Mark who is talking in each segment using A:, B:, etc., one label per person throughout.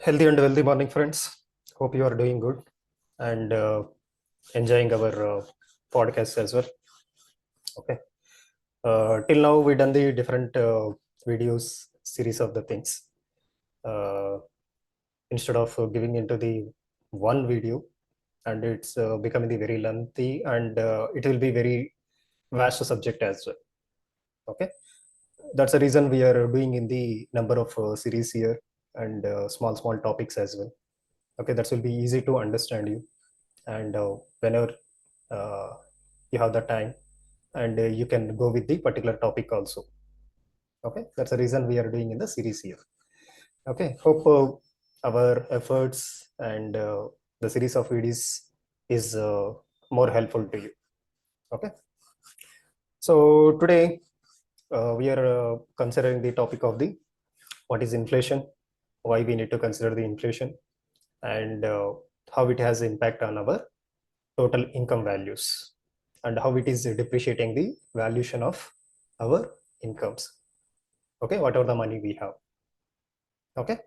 A: Healthy and wealthy morning, friends. Hope you are doing good and enjoying our podcast as well. Okay. Till now, we done the different videos series of the things. Uh, Instead of giving into the one video, and it's becoming the very lengthy, and it will be very vast subject as well. Okay. That's the reason we are doing in the number of series here and small topics as well. Okay, that will be easy to understand you and whenever uh, you have the time and you can go with the particular topic also. Okay, that's the reason we are doing in the series here. Okay, hope our efforts and the series of videos is more helpful to you. Okay, so today we are considering the topic of the what is inflation, why we need to consider the inflation, and how it has impact on our total income values and how it is depreciating the valuation of our incomes. Okay, whatever the money we have. Okay.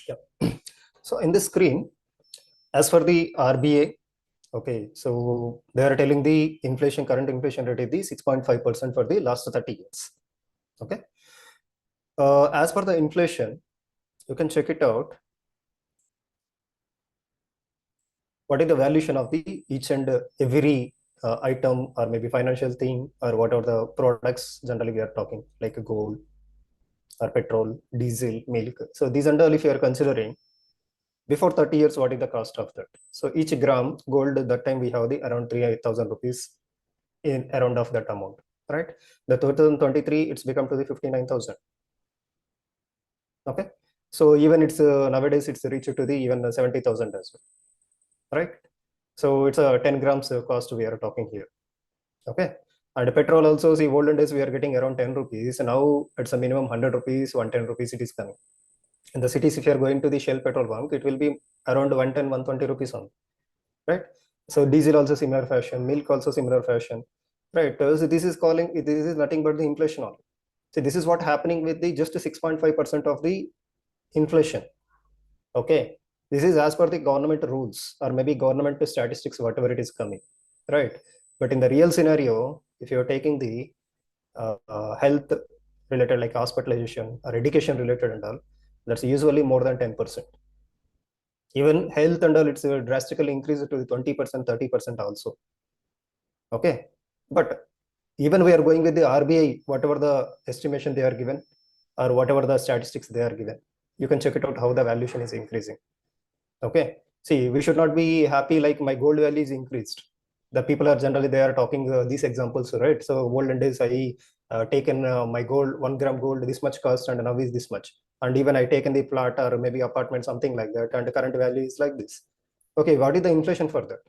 A: Yeah. So in the screen, as for the RBA, okay, so they are telling the inflation, current inflation rate is the 6.5% for the last 30 years. Okay. As per the inflation, you can check it out. What is the valuation of the each and every item or maybe financial thing or whatever the products generally we are talking like gold or petrol, diesel, milk. So these and all if you are considering before 30 years, what is the cost of that? So each gram gold that time we have the around 3,000 rupees in around of that amount, right? The 2023 it's become to the 59,000. Okay, so even it's nowadays it's reached to the even 70,000 as well, right? So it's a 10 grams cost we are talking here. Okay, and petrol also see olden days we are getting around 10 rupees. Now it's a minimum 100 rupees, 110 rupees it is coming. In the cities, if you are going to the Shell petrol bunk, it will be around 110, 120 rupees on, right? So diesel also similar fashion, milk also similar fashion, right? So this is calling, this is nothing but the inflation only. So this is what happening with the just 6.5% of the inflation. Okay, this is as per the government rules or maybe government statistics, whatever it is coming, right? But in the real scenario, if you are taking the health related like hospitalization or education related and all, that's usually more than 10%. Even health and all, it's drastically increased to 20%, 30% also. Okay. But even we are going with the RBI, whatever the estimation they are given or whatever the statistics they are given, you can check it out how the valuation is increasing. Okay. See, we should not be happy like my gold value is increased. The people are generally they are talking these examples, right? So olden days I taken my gold 1 gram gold this much cost and now is this much, and even I taken the plot or maybe apartment something like that, and the current value is like this. Okay, what is the inflation for that?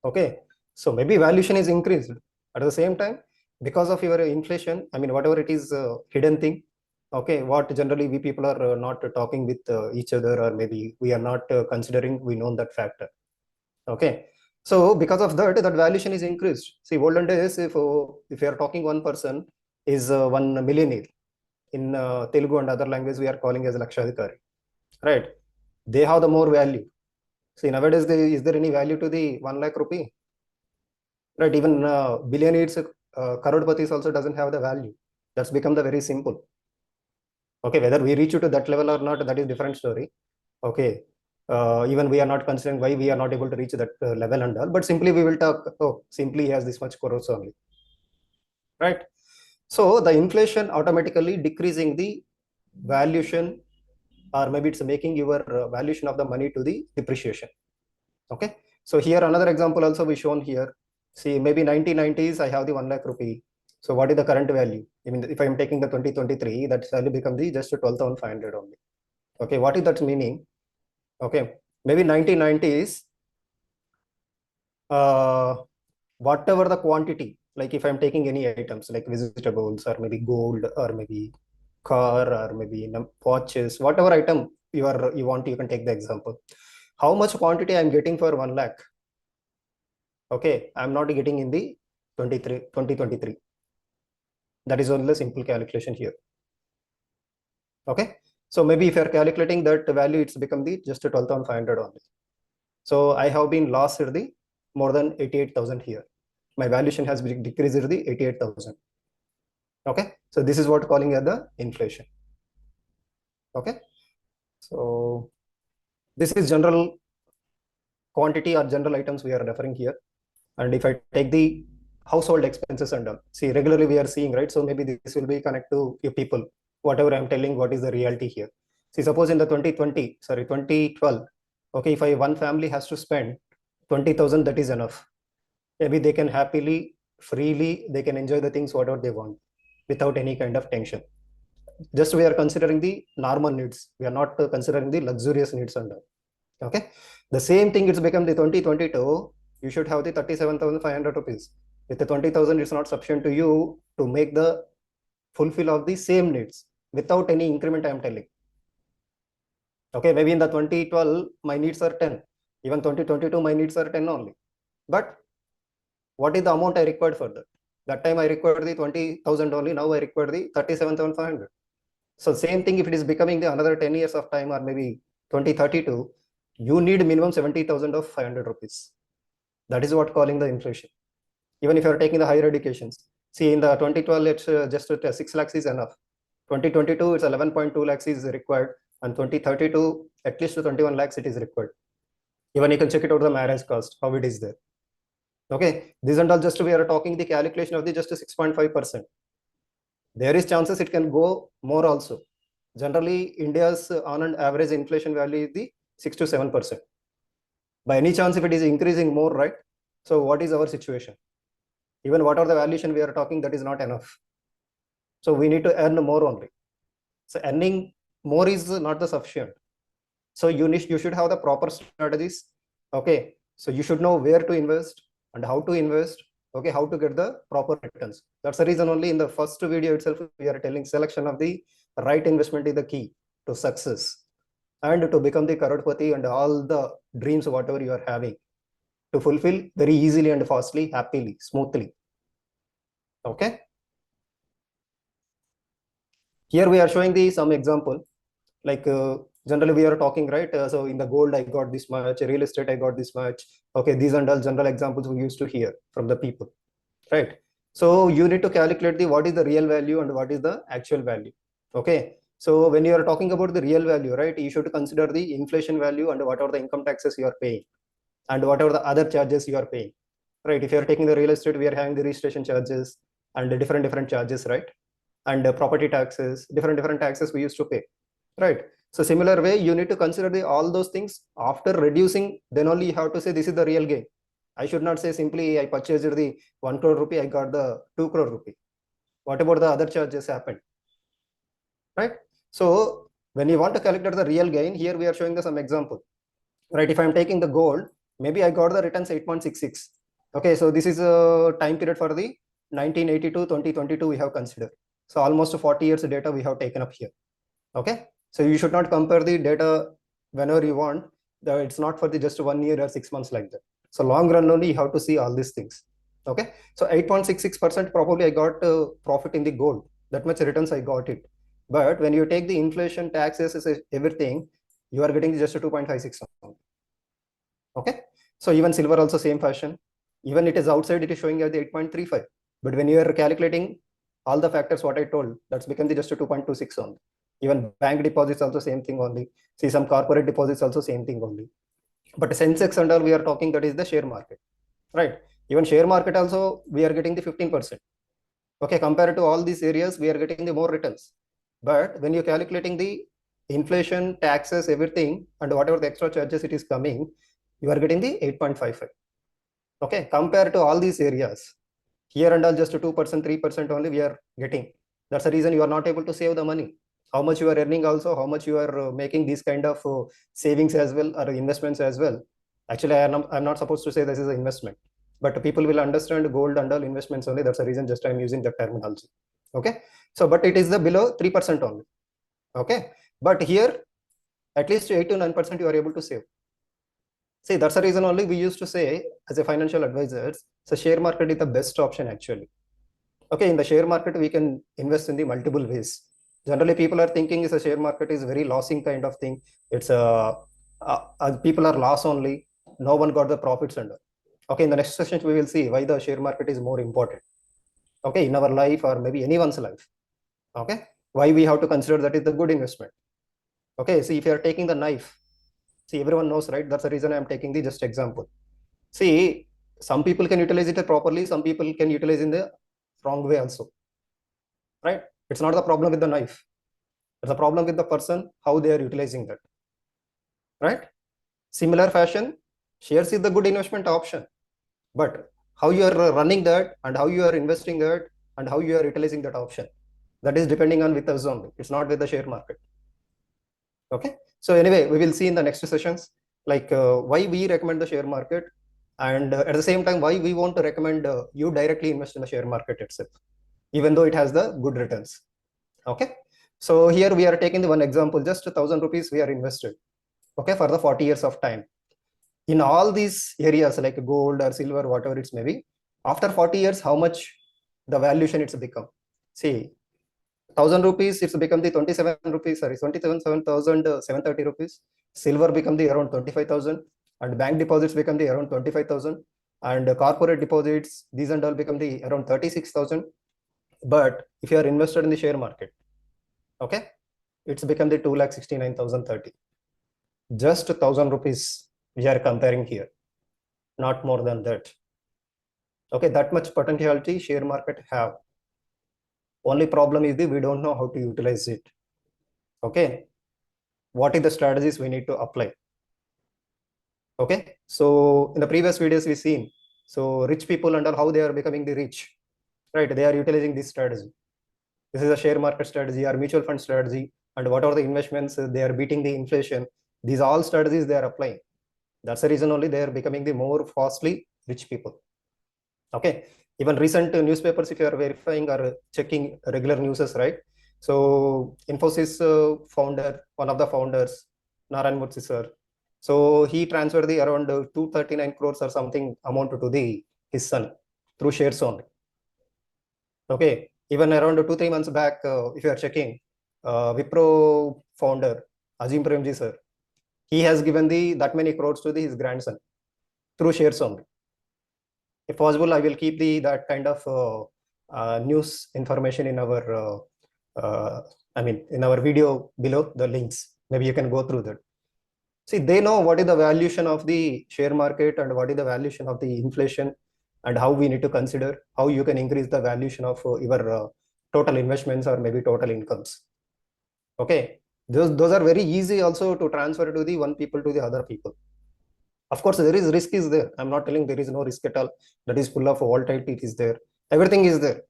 A: Okay, so maybe valuation is increased at the same time because of your inflation. I mean, whatever it is, hidden thing. Okay, what generally we people are not talking with each other, or maybe we are not considering. We know that factor. Okay, so because of that, that valuation is increased. See, olden days, if you are talking one person is 1 millionaire in Telugu and other language, we are calling as Lakshadikari, right? They have the more value. See, nowadays, is there any value to the 1 lakh rupee? Right, even billionaires, crorepati's also doesn't have the value. That's become the very simple. Okay, whether we reach to that level or not, that is different story. Okay, even we are not considering why we are not able to reach that level and all, but simply we will talk, oh, simply he has this much crores only, right? So the inflation automatically decreasing the valuation, or maybe it's making your valuation of the money to the depreciation. Okay, so here another example also we shown here. See, maybe 1990s I have the 1 lakh rupee. So what is the current value? I mean, if I'm taking the 2023, that value become the just 12,500 only. Okay, what is that meaning? Okay, maybe 1990s, whatever the quantity, like if I'm taking any items like vegetables or maybe gold or maybe car or maybe watches, whatever item you want, you can take the example. How much quantity I'm getting for 1 lakh? Okay, I'm not getting in the 2023. That is only a simple calculation here. Okay, so maybe if you're calculating that value, it's become the just 12,500 only. So I have been lost the more than 88,000 here. My valuation has been decreased the 88,000. Okay, so this is what calling as the inflation. Okay, so this is general quantity or general items we are referring here. And if I take the household expenses and all, see regularly we are seeing, right? So maybe this will be connect to your people, whatever I'm telling, what is the reality here. See, suppose in the 2012, okay, if one family has to spend 20,000, that is enough. Maybe they can happily, freely, they can enjoy the things whatever they want without any kind of tension. Just we are considering the normal needs. We are not considering the luxurious needs and all. Okay, the same thing it's become the 2022. You should have the 37,500 rupees. With the 20,000, it's not sufficient to you to make the fulfill of the same needs without any increment. I am telling. Okay, maybe in the 2012 my needs are 10. Even 2022 my needs are 10 only. But what is the amount I required for that? That time I required the 20,000 only. Now I require the 37,500. So same thing if it is becoming the another 10 years of time or maybe 2032, you need minimum 70,000 of 500 rupees. That is what calling the inflation. Even if you are taking the higher educations, see in the 2012 it's just 6 lakhs is enough. 2022 it's 11.2 lakhs is required, and 2032 at least 21 lakhs it is required. Even you can check it out the marriage cost, how it is there. Okay, these and all just we are talking the calculation of the just 6.5%. There is chances it can go more also. Generally, India's on an average inflation value is the 6 to 7%. By any chance, if it is increasing more, right? So what is our situation? Even what are the valuation we are talking, that is not enough. So we need to earn more only. So earning more is not the sufficient. So you should have the proper strategies. Okay, so you should know where to invest and how to invest. Okay, how to get the proper returns. That's the reason only in the first video itself we are telling selection of the right investment is the key to success and to become the Karodpati and all the dreams whatever you are having to fulfill very easily and fastly, happily, smoothly. Okay. Here we are showing the some example, like generally we are talking, right? So in the gold I got this much, real estate I got this much. Okay, these are all general examples we used to hear from the people, right? So you need to calculate the what is the real value and what is the actual value. Okay, so when you are talking about the real value, right, you should consider the inflation value and what are the income taxes you are paying and what are the other charges you are paying, right? If you are taking the real estate, we are having the registration charges and the different charges, right? And property taxes, different taxes we used to pay, right? So similar way you need to consider the all those things after reducing, then only you have to say this is the real gain. I should not say simply I purchased the 1 crore rupee, I got the 2 crore rupee. What about the other charges happened, right? So when you want to calculate the real gain, here we are showing the some example, right? If I'm taking the gold, maybe I got the returns 8.66. Okay, so this is a time period for the 1982 2022 we have considered. So almost 40 years data we have taken up here. Okay, so you should not compare the data whenever you want. It's not for the just 1 year or 6 months like that. So long run only you have to see all these things. Okay, so 8.66% probably I got profit in the gold, that much returns I got it. But when you take the inflation, taxes, everything, you are getting just 2.56. Okay, so even silver also same fashion. Even it is outside, it is showing at the 8.35. But when you are calculating all the factors what I told, that's become the just a 2.26 only. Even bank deposits also same thing only. See some corporate deposits also same thing only. But Sensex and all we are talking, that is the share market, right? Even share market also we are getting the 15%. Okay, compared to all these areas we are getting the more returns. But when you're calculating the inflation, taxes, everything, and whatever the extra charges it is coming, you are getting the 8.55. Okay, compared to all these areas, Here and all just 2%, 3% only we are getting. That's the reason you are not able to save the money. How much you are earning also, how much you are making these kind of savings as well or investments as well. Actually, I'm not supposed to say this is an investment, but people will understand gold and all investments only. That's the reason just I'm using the terminology. Okay. So, but it is the below 3% only. Okay. But here, at least 8 to 9% you are able to save. See, that's the reason only we used to say as a financial advisors, so share market is the best option actually. Okay, in the share market, we can invest in the multiple ways. Generally, people are thinking is a share market is very losing kind of thing. It's people are loss only. No one got the profits under. Okay, in the next session, we will see why the share market is more important. Okay, in our life or maybe anyone's life. Okay, why we have to consider that is the good investment. Okay, see if you are taking the knife, see everyone knows, right? That's the reason I am taking the just example. See, some people can utilize it properly, some people can utilize in the wrong way also, right? It's not the problem with the knife. It's a problem with the person, how they are utilizing that, right? Similar fashion, shares is the good investment option, but how you are running that and how you are investing that and how you are utilizing that option, that is depending on with us only. It's not with the share market. Okay. So anyway, we will see in the next sessions, like why we recommend the share market, and at the same time, why we want to recommend you directly invest in the share market itself, even though it has the good returns. Okay. So here we are taking the one example, just 1,000 rupees we are invested. Okay, for the 40 years of time. In all these areas like gold or silver, whatever it's maybe, after 40 years, how much the valuation it's become? See, 1,000 rupees, it's become the 27 rupees, sorry, 27,730 rupees. Silver become the around 25,000, and bank deposits become the around 25,000, and corporate deposits, these and all become the around 36,000. But if you are invested in the share market, okay, it's become the 2,69,030. Just 1,000 rupees we are comparing here, not more than that. Okay, that much potentiality share market have. Only problem is that we don't know how to utilize it. Okay, what are the strategies we need to apply? Okay, so in the previous videos we've seen, so rich people and how they are becoming the rich, right? They are utilizing this strategy. This is a share market strategy or mutual fund strategy, and what are the investments they are beating the inflation. These all strategies they are applying. That's the reason only they are becoming the more fastly rich people. Okay, even recent newspapers, if you are verifying or checking regular newses, right? So Infosys founder, one of the founders, Narayan Murthy sir, so he transferred the around 239 crores or something amount to the his son through shares only. Okay, even around 2 3 months back, if you are checking, Wipro founder Azim Premji sir, he has given the that many crores to his grandson through shares only. If possible, I will keep the that kind of news information in our in our video below the links. Maybe you can go through that. See, they know what is the valuation of the share market and what is the valuation of the inflation, and how we need to consider how you can increase the valuation of your total investments or maybe total incomes. Okay, those are very easy also to transfer to the one people to the other people. Of course, there is risk is there. I'm not telling there is no risk at all. That is full of volatility. It is there. Everything is there.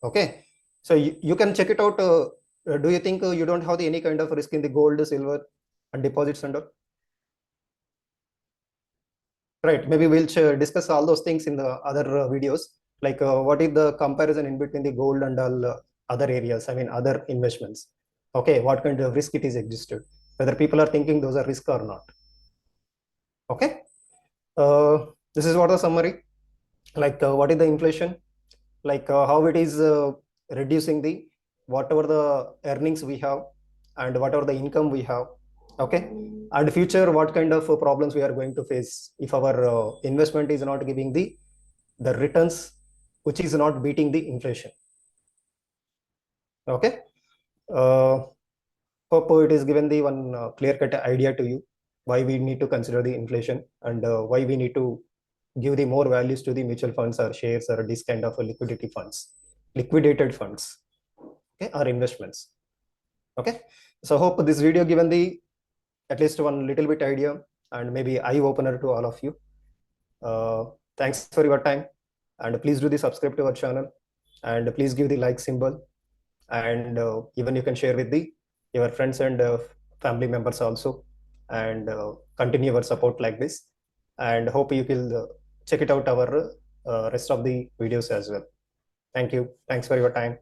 A: Okay. So you can check it out. Do you think you don't have any kind of risk in the gold, silver, and deposits and all? Right. Maybe we'll discuss all those things in the other videos. Like what is the comparison in between the gold and all other areas? I mean, other investments. Okay. What kind of risk it is existed? Whether people are thinking those are risk or not. Okay. This is what the summary. Like what is the inflation? Like how it is reducing the whatever the earnings we have and whatever the income we have. Okay, and future what kind of problems we are going to face if our investment is not giving the returns which is not beating the inflation. Okay, uh, hope it is given the one clear cut idea to you why we need to consider the inflation and why we need to give the more values to the mutual funds or shares or this kind of liquidity funds, liquidated funds, okay, or investments. Okay, so hope this video given the at least one little bit idea and maybe eye opener to all of you. Thanks for your time. And please do the subscribe to our channel, and please give the like symbol, and even you can share with the your friends and family members also, and continue your support like this, and hope you will check it out our rest of the videos as well. Thank you. Thanks for your time.